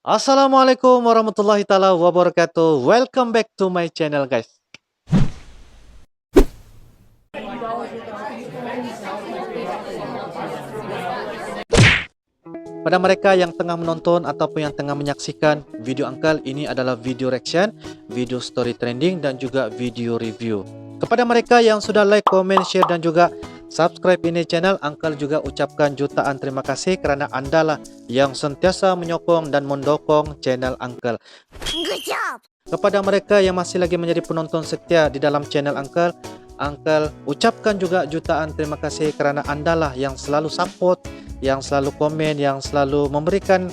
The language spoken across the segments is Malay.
Assalamualaikum warahmatullahi taala wabarakatuh. Welcome back to my channel, guys. Pada mereka yang tengah menonton ataupun yang tengah menyaksikan video Uncle, ini adalah video reaction, video story trending dan juga video review. Kepada mereka yang sudah like, comment, share dan juga subscribe ini channel, Uncle juga ucapkan jutaan terima kasih kerana Anda lah yang sentiasa menyokong dan mendukung channel Uncle. Good job. Kepada mereka yang masih lagi menjadi penonton setia di dalam channel Uncle, Uncle ucapkan juga jutaan terima kasih kerana Anda lah yang selalu support, yang selalu komen, yang selalu memberikan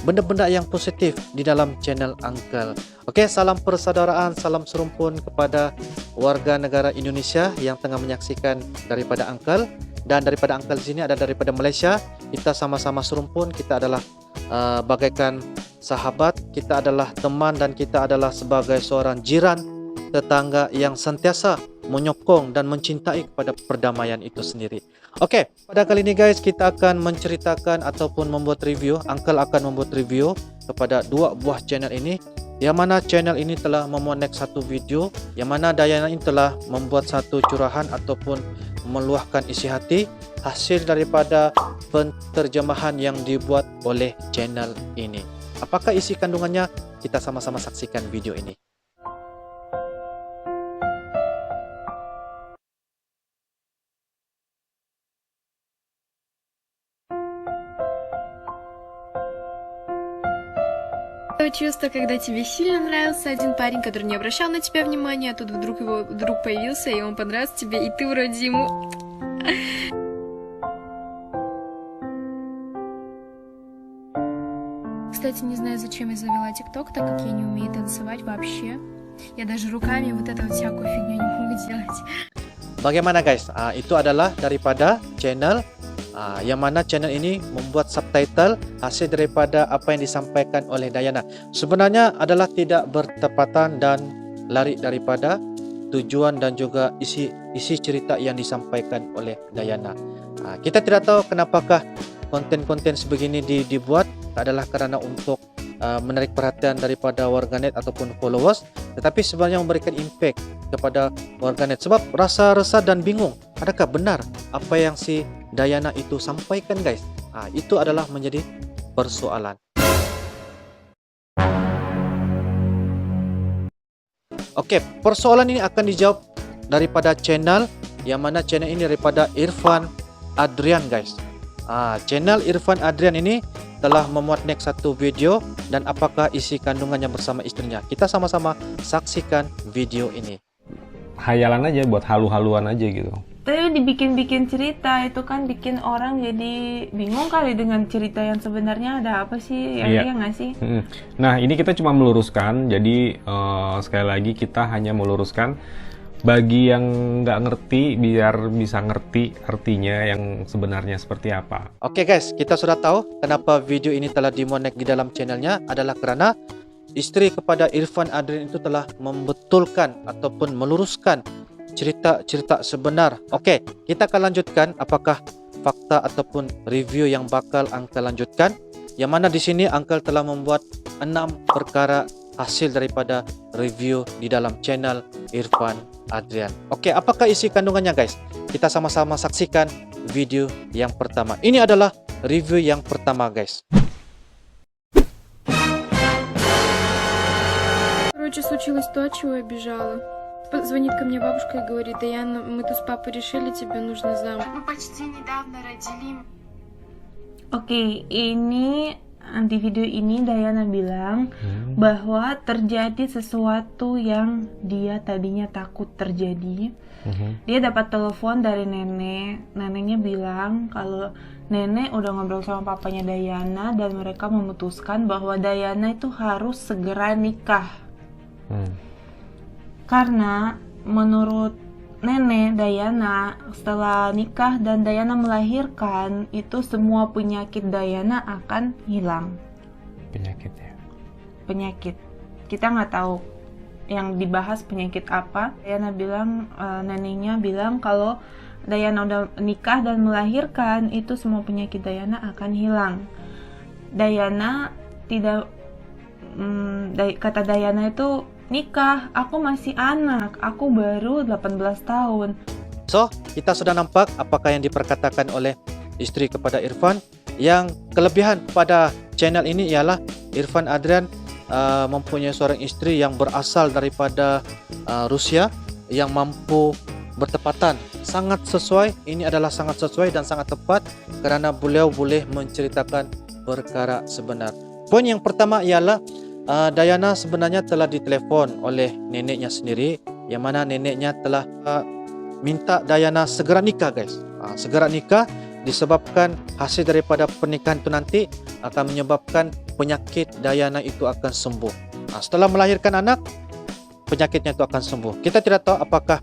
benda-benda yang positif di dalam channel Uncle. Oke, salam persaudaraan, salam serumpun kepada warga negara Indonesia yang tengah menyaksikan daripada Uncle. Dan daripada Uncle di sini ada daripada Malaysia. Kita sama-sama serumpun, kita adalah bagaikan sahabat, kita adalah teman dan kita adalah sebagai seorang jiran tetangga yang sentiasa menyokong dan mencintai kepada perdamaian itu sendiri. Oke, pada kali ini guys, kita akan menceritakan ataupun membuat review. Uncle akan membuat review kepada dua buah channel ini, yang mana channel ini telah memuat next satu video, yang mana Dayana ini telah membuat satu curahan ataupun meluahkan isi hati hasil daripada penterjemahan yang dibuat oleh channel ini. Apakah isi kandungannya? Kita sama-sama saksikan video ini. Чувство, когда тебе сильно нравился один парень, который не обращал на тебя внимания, а тут вдруг появился, и он понравился тебе, и ты вроде ему... Кстати, не знаю, зачем я завела ТикТок, так как я не умею танцевать вообще. Я даже руками вот эту вот всякую фигню не могу делать. Bagaimana guys? Itu adalah daripada channel yang mana channel ini membuat subtitle hasil daripada apa yang disampaikan oleh Dayana. Sebenarnya adalah tidak bertepatan dan lari daripada tujuan dan juga isi cerita yang disampaikan oleh Dayana. Kita tidak tahu kenapakah konten-konten sebegini dibuat, adalah kerana untuk menarik perhatian daripada warganet ataupun followers, tetapi sebenarnya memberikan impact kepada warganet sebab rasa resah dan bingung, adakah benar apa yang si Dayana itu sampaikan guys. Itu adalah menjadi persoalan. Oke, persoalan ini akan dijawab daripada channel, yang mana channel ini daripada Irfan Adrian guys. Channel Irfan Adrian ini telah memuat next satu video, dan apakah isi kandungannya bersama istrinya. Kita sama-sama saksikan video ini. Hayalan aja, buat halu-haluan aja gitu. Tapi dibikin-bikin cerita itu kan bikin orang jadi bingung kali dengan cerita yang sebenarnya ada apa sih, ya nggak sih? Nah, ini kita cuma meluruskan, jadi sekali lagi kita hanya meluruskan bagi yang nggak ngerti, biar bisa ngerti artinya yang sebenarnya seperti apa. Oke guys, kita sudah tahu kenapa video ini telah dimonek di dalam channelnya, adalah kerana istri kepada Irfan Adrian itu telah membetulkan ataupun meluruskan cerita sebenar. Oke, kita akan lanjutkan apakah fakta ataupun review yang bakal Uncle lanjutkan, yang mana di sini Uncle telah membuat 6 perkara hasil daripada review di dalam channel Irfan Adrian. Oke, apakah isi kandungannya guys? Kita sama-sama saksikan video yang pertama. Ini adalah review yang pertama guys. Короче, случилось то, от чего я бежала. Звонит ко мне бабушка и говорит: Даяна, мы тут с папой решили, тебе нужно замуж. Мы почти недавно родили. Oke, ini di video ini Dayana bilang bahwa terjadi sesuatu yang dia tadinya takut terjadi. Dia dapat telepon dari nenek. Neneknya bilang kalau nenek udah ngobrol sama papanya Dayana dan mereka memutuskan bahwa Dayana itu harus segera nikah. Karena menurut nenek Dayana, setelah nikah dan Dayana melahirkan, itu semua penyakit Dayana akan hilang. Penyakit ya? Penyakit. Kita nggak tahu yang dibahas penyakit apa. Dayana bilang, neneknya bilang kalau Dayana udah nikah dan melahirkan, itu semua penyakit Dayana akan hilang. Dayana tidak kata Dayana itu, nikah, aku masih anak, aku baru 18 tahun. So, kita sudah nampak apakah yang diperkatakan oleh istri kepada Irfan. Yang kelebihan pada channel ini ialah Irfan Adrian mempunyai seorang istri yang berasal daripada Rusia, yang mampu bertepatan. Sangat sesuai, ini adalah sangat sesuai dan sangat tepat kerana beliau boleh menceritakan perkara sebenar. Poin yang pertama ialah Dayana sebenarnya telah ditelepon oleh neneknya sendiri, yang mana neneknya telah minta Dayana segera nikah, guys. Segera nikah disebabkan hasil daripada pernikahan itu nanti akan menyebabkan penyakit Dayana itu akan sembuh. Setelah melahirkan anak, penyakitnya itu akan sembuh. Kita tidak tahu apakah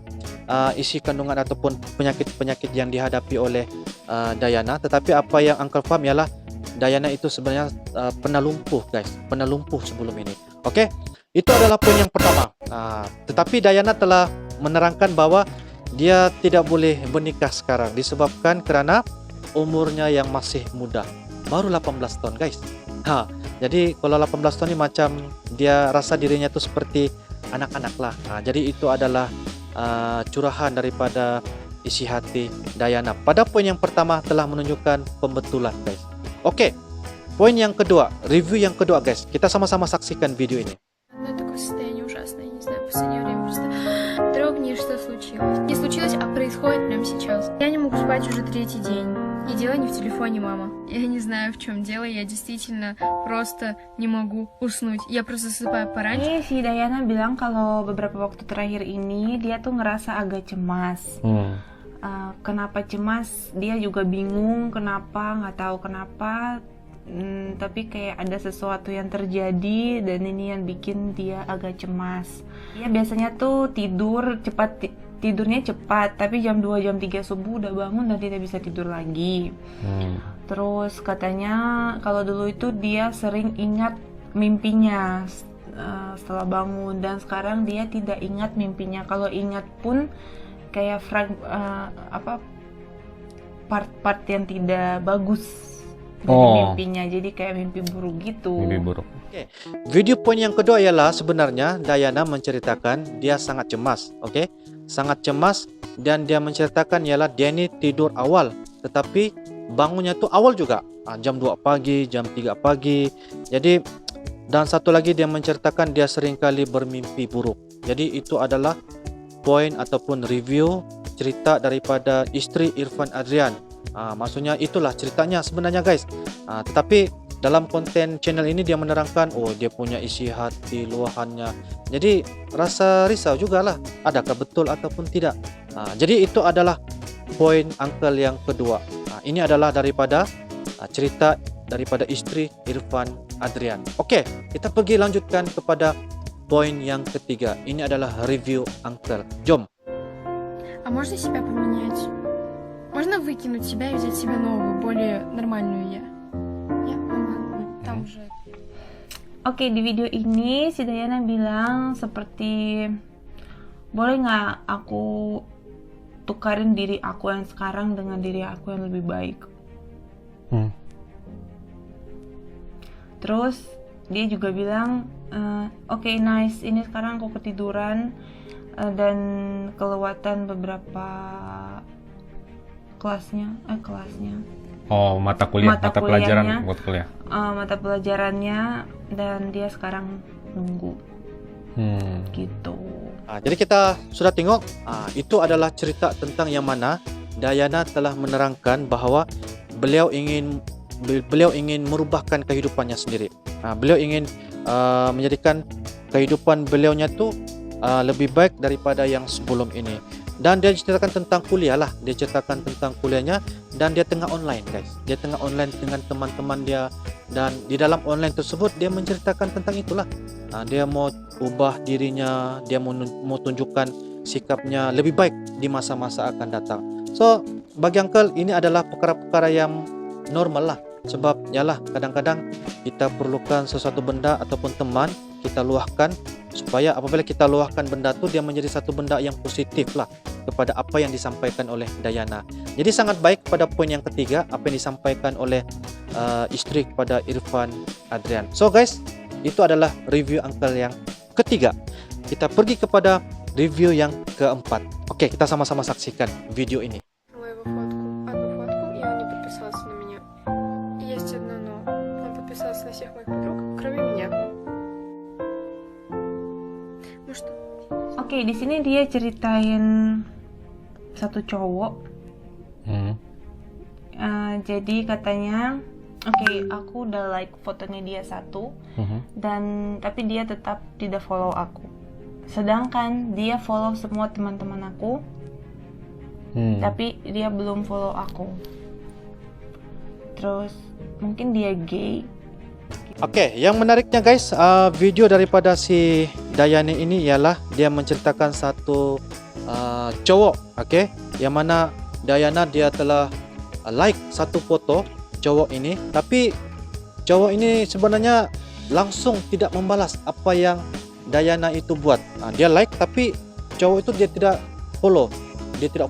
isi kandungan ataupun penyakit-penyakit yang dihadapi oleh Dayana, tetapi apa yang Uncle faham ialah Dayana itu sebenarnya pernah lumpuh, guys, pernah lumpuh sebelum ini. Oke, itu adalah poin yang pertama. Tetapi Dayana telah menerangkan bahwa dia tidak boleh bernikah sekarang disebabkan kerana umurnya yang masih muda, baru 18 tahun, guys. Jadi kalau 18 tahun ini macam dia rasa dirinya itu seperti anak-anak lah. Jadi itu adalah curahan daripada isi hati Dayana. Pada poin yang pertama telah menunjukkan pembetulan, guys. Oke, poin yang kedua, review yang kedua, guys. Kita sama-sama saksikan video ini. Ну, такое состояние ужасное, я не знаю, в последнее время просто трогни, что случилось. Не случилось, а происходит прямо сейчас. Я не могу спать уже 3-й день. И дело не в телефоне, мама. Я не знаю, в чем дело, я действительно просто не могу уснуть. Я просто засыпаю пораньше. Ini si Dayana bilang kalau beberapa waktu terakhir ini dia tuh ngerasa agak cemas. Kenapa cemas? Dia juga bingung kenapa, nggak tahu kenapa. Tapi kayak ada sesuatu yang terjadi dan ini yang bikin dia agak cemas. Dia biasanya tuh tidurnya cepat, tapi jam 2 jam 3 subuh udah bangun dan tidak bisa tidur lagi. Terus katanya kalau dulu itu dia sering ingat mimpinya setelah bangun, dan sekarang dia tidak ingat mimpinya. Kalau ingat pun kayak part-part yang tidak bagus dari mimpinya, jadi kayak mimpi buruk gitu. Mimpi buruk. Oke. Video poin yang kedua ialah sebenarnya Dayana menceritakan dia sangat cemas, oke? Sangat cemas, dan dia menceritakan ialah dia ini tidur awal, tetapi bangunnya tu awal juga, jam 2 pagi, jam 3 pagi. Jadi, dan satu lagi dia menceritakan dia seringkali bermimpi buruk. Jadi itu adalah poin ataupun review cerita daripada istri Irfan Adrian. Maksudnya itulah ceritanya sebenarnya, guys. Tetapi dalam konten channel ini dia menerangkan, dia punya isi hati, luahannya. Jadi rasa risau jugalah, adakah betul ataupun tidak. Jadi itu adalah poin Uncle yang kedua. Ini adalah daripada cerita daripada istri Irfan Adrian. Oke, kita pergi lanjutkan kepada poin yang ketiga. Ini adalah review Uncle. Jom. А можно себя поменять? Можно выкинуть себя и взять себе новую, более нормальную я? Нет? Ну ладно, там уже... Oke, di video ini si Dayana bilang seperti, boleh nggak aku tukarin diri aku yang sekarang dengan diri aku yang lebih baik? Terus dia juga bilang, oke, nice, ini sekarang aku ketiduran dan kelewatan beberapa kelasnya. Mata pelajaran buat kuliah. Mata pelajarannya, dan dia sekarang nunggu. Gitu. Jadi kita sudah tengok, itu adalah cerita tentang yang mana Dayana telah menerangkan bahawa beliau ingin merubahkan kehidupannya sendiri. Beliau ingin menjadikan kehidupan beliaunya tu lebih baik daripada yang sebelum ini. Dan dia ceritakan tentang kuliah lah. Dia ceritakan tentang kuliahnya, dan dia tengah online, guys. Dia tengah online dengan teman-teman dia, dan di dalam online tersebut dia menceritakan tentang itulah. Dia mau ubah dirinya, dia mau tunjukkan sikapnya lebih baik di masa-masa akan datang. So, bagi Uncle ini adalah perkara-perkara yang normal lah. Sebab yalah, kadang-kadang kita perlukan sesuatu benda ataupun teman, kita luahkan supaya apabila kita luahkan benda tu, dia menjadi satu benda yang positif lah kepada apa yang disampaikan oleh Dayana. Jadi sangat baik pada poin yang ketiga, apa yang disampaikan oleh istri kepada Irfan Adrian. So guys, Itu adalah review Uncle yang ketiga. Kita pergi kepada review yang keempat. Oke, kita sama-sama saksikan video ini. Его фотку, одну фотку, и он не подписался на меня. Есть одно но. Он подписался на всех моих подруг, кроме меня. Ну что? Oke, di sini dia ceritain satu cowok. Jadi katanya, oke, aku udah like fotonya dia satu, dan tapi dia tetap tidak follow aku. Sedangkan dia follow semua teman-teman aku, tapi dia belum follow aku. Terus mungkin dia gay. Oke, yang menariknya guys, video daripada si Dayani ini ialah dia menceritakan satu cowok, oke, yang mana Dayana dia telah like satu foto cowok ini, tapi cowok ini sebenarnya langsung tidak membalas apa yang Dayana itu buat. Dia like tapi cowok itu dia tidak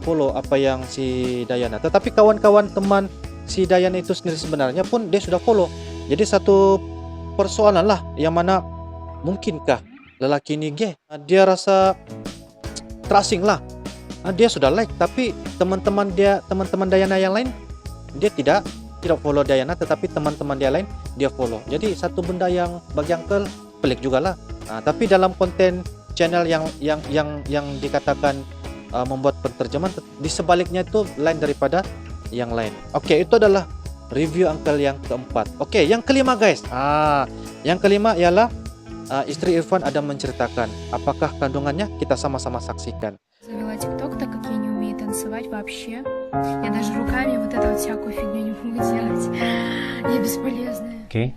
follow apa yang si Dayana. Tetapi kawan-kawan teman si Dayana itu sendiri sebenarnya pun dia sudah follow. Jadi satu persoalan lah yang mana mungkinkah lelaki ini gay. Dia rasa terasing lah. Dia sudah like tapi teman-teman Dayana yang lain dia tidak follow Dayana, tetapi teman-teman dia lain dia follow. Jadi satu benda yang bagi Uncle pelik juga lah. Tapi dalam konten channel yang dikatakan membuat penterjemahan, di sebaliknya itu lain daripada yang lain. Oke, itu adalah review Uncle yang keempat. Oke, yang kelima guys. Yang kelima ialah istri Irfan ada menceritakan apakah kandungannya, kita sama-sama saksikan. Завела ТикТок, так как я не умею танцевать вообще. Я даже руками вот эту вот всякую фигню не могу делать. Я бесполезная.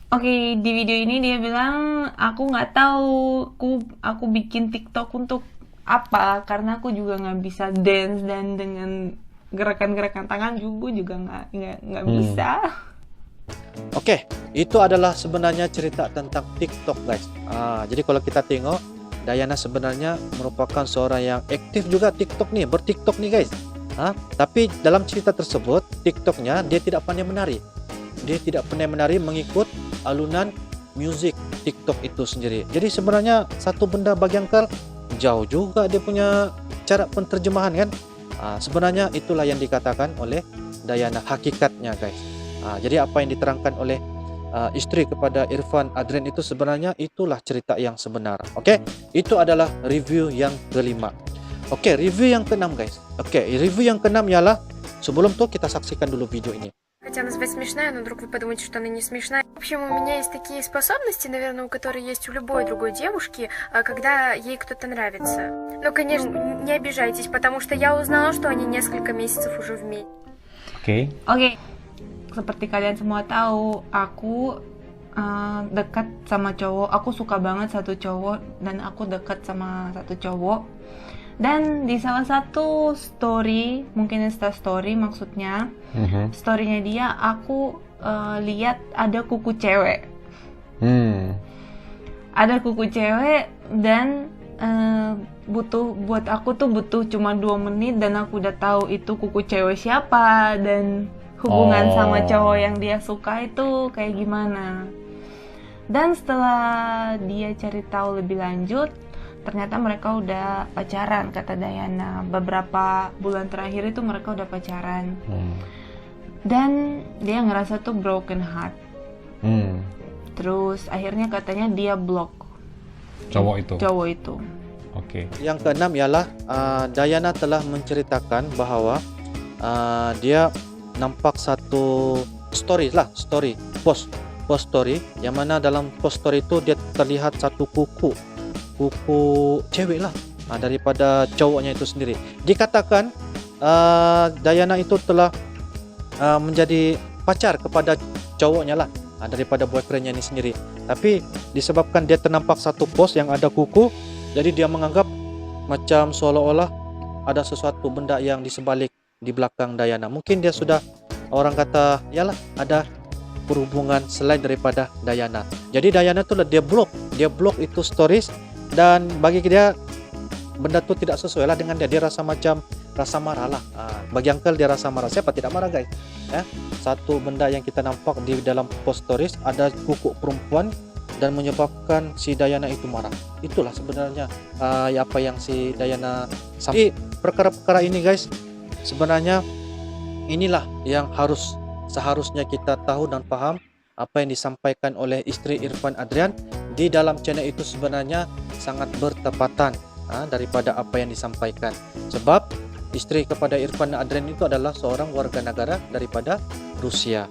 Oke, di video ini dia bilang aku nggak tahu aku bikin TikTok untuk apa, karena aku juga nggak bisa dance dan dengan gerakan-gerakan tangan juga nggak bisa. Oke, itu adalah sebenarnya cerita tentang TikTok guys. Jadi kalau kita tengok Dayana sebenarnya merupakan seorang yang aktif juga TikTok nih, berTikTok nih guys. Tapi dalam cerita tersebut TikToknya dia tidak pandai menari. Dia tidak pandai menari mengikut alunan musik TikTok itu sendiri. Jadi sebenarnya satu benda bagi Uncle jauh juga dia punya cara penterjemahan kan. Sebenarnya itulah yang dikatakan oleh Dayana hakikatnya guys. Jadi apa yang diterangkan oleh istri kepada Irfan Adrian itu sebenarnya itulah cerita yang sebenar. Oke, itu adalah review yang kelima. Oke, review yang keenam guys. Oke, review yang keenam ialah sebelum tuh kita saksikan dulu video ini. Хотела назвать смешная, но вдруг вы подумаете, что она не смешная. В общем, у меня есть такие способности, наверное, у которой есть у любой другой девушки, когда ей кто-то нравится. Но, конечно, не обижайтесь, потому что я узнала, что они несколько месяцев уже вместе. Oke. Seperti kalian semua tahu, aku dekat sama cowok. Aku suka banget satu cowok dan aku dekat sama satu cowok. Dan di salah satu story, mungkin Insta story maksudnya, storynya dia, aku lihat ada kuku cewek. Ada kuku cewek dan buat aku tuh butuh cuma 2 menit dan aku udah tahu itu kuku cewek siapa dan hubungan sama cowok yang dia suka itu kayak gimana. Dan setelah dia cari tahu lebih lanjut, ternyata mereka udah pacaran, kata Dayana. Beberapa bulan terakhir itu mereka udah pacaran. Dan dia ngerasa tuh broken heart. Terus akhirnya katanya dia blok cowok itu. Oke. Yang keenam ialah Dayana telah menceritakan bahwa dia nampak satu post story yang mana dalam post story itu dia terlihat satu kuku cewek lah daripada cowoknya itu sendiri. Dikatakan Dayana itu telah menjadi pacar kepada cowoknya lah daripada boyfriendnya ini sendiri. Tapi disebabkan dia ternampak satu post yang ada kuku, jadi dia menganggap macam seolah-olah ada sesuatu benda yang di belakang Dayana. Mungkin dia sudah, orang kata yalah, ada berhubungan selain daripada Dayana. Jadi Dayana tuh dia blok itu stories, dan bagi dia benda itu tidak sesuai lah dengan dia rasa macam rasa marah lah. Bagi Uncle dia rasa marah. Siapa tidak marah guys? Satu benda yang kita nampak di dalam post stories ada kuku perempuan dan menyebabkan si Dayana itu marah. Itulah sebenarnya apa yang si Dayana sampai. Perkara-perkara ini guys, sebenarnya inilah yang seharusnya kita tahu dan paham apa yang disampaikan oleh istri Irfan Adrian di dalam channel itu sebenarnya sangat bertepatan daripada apa yang disampaikan. Sebab istri kepada Irfan Adrian itu adalah seorang warga negara daripada Rusia.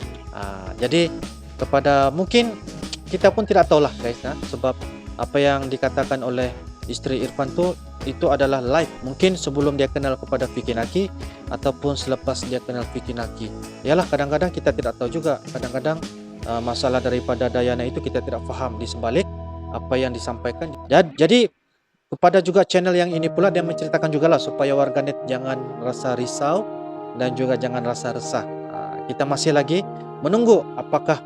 Jadi kepada mungkin kita pun tidak tahulah guys, sebab apa yang dikatakan oleh istri Irfan itu adalah live, mungkin sebelum dia kenal kepada Vicky Naki ataupun selepas dia kenal Vicky Naki. Yalah, kadang-kadang kita tidak tahu juga, kadang-kadang masalah daripada Dayana itu kita tidak faham di sebalik apa yang disampaikan. Jadi kepada juga channel yang ini pula dia menceritakan juga lah supaya warganet jangan rasa risau dan juga jangan rasa resah. Kita masih lagi menunggu apakah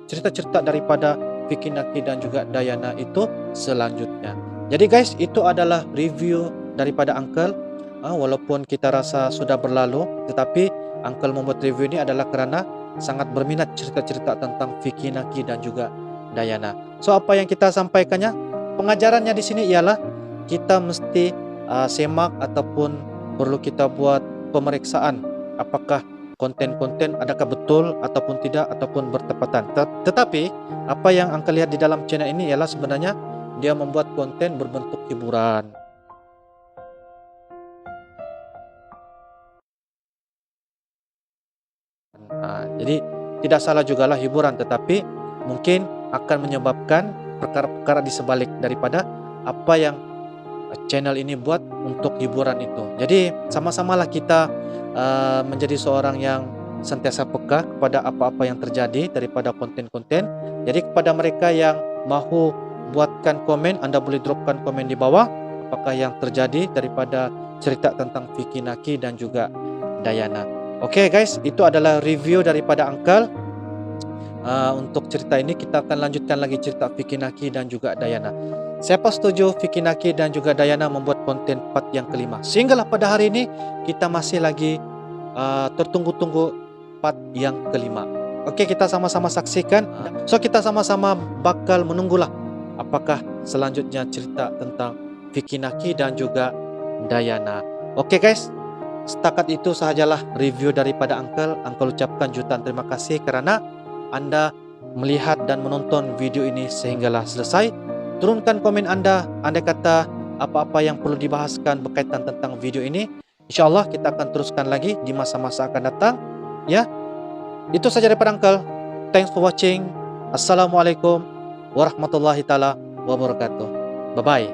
cerita-cerita daripada Vicky Naki dan juga Dayana itu selanjutnya. Jadi guys, itu adalah review daripada Uncle. Walaupun kita rasa sudah berlalu, tetapi Uncle membuat review ini adalah kerana sangat berminat cerita-cerita tentang Vicky Naki dan juga Dayana. So apa yang kita sampaikannya, pengajarannya di sini ialah kita mesti semak ataupun perlu kita buat pemeriksaan apakah konten-konten adakah betul ataupun tidak ataupun bertepatan. Tetapi apa yang Uncle lihat di dalam channel ini ialah sebenarnya dia membuat konten berbentuk hiburan. Jadi tidak salah jugalah hiburan, tetapi mungkin akan menyebabkan perkara-perkara di sebalik daripada apa yang channel ini buat untuk hiburan itu. Jadi sama-samalah kita menjadi seorang yang sentiasa peka kepada apa-apa yang terjadi daripada konten-konten. Jadi kepada mereka yang mahu buatkan komen, Anda boleh dropkan komen di bawah apakah yang terjadi daripada cerita tentang Vicky Naki dan juga Dayana. Oke guys, itu adalah review daripada Uncle. Untuk cerita ini kita akan lanjutkan lagi cerita Vicky Naki dan juga Dayana. Siapa setuju Vicky Naki dan juga Dayana membuat konten part yang kelima? Sehinggalah pada hari ini kita masih lagi tertunggu-tunggu part yang kelima. Oke, kita sama-sama saksikan. So kita sama-sama bakal menunggulah apakah selanjutnya cerita tentang Vicky Naki dan juga Dayana. Oke guys, setakat itu sahajalah review daripada Uncle. Uncle ucapkan jutaan terima kasih kerana Anda melihat dan menonton video ini sehinggalah selesai. Turunkan komen Anda, andai kata apa-apa yang perlu dibahaskan berkaitan tentang video ini. InsyaAllah kita akan teruskan lagi di masa-masa akan datang. Ya, itu saja daripada Uncle. Thanks for watching. Assalamualaikum warahmatullahi taala wabarakatuh. Bye bye.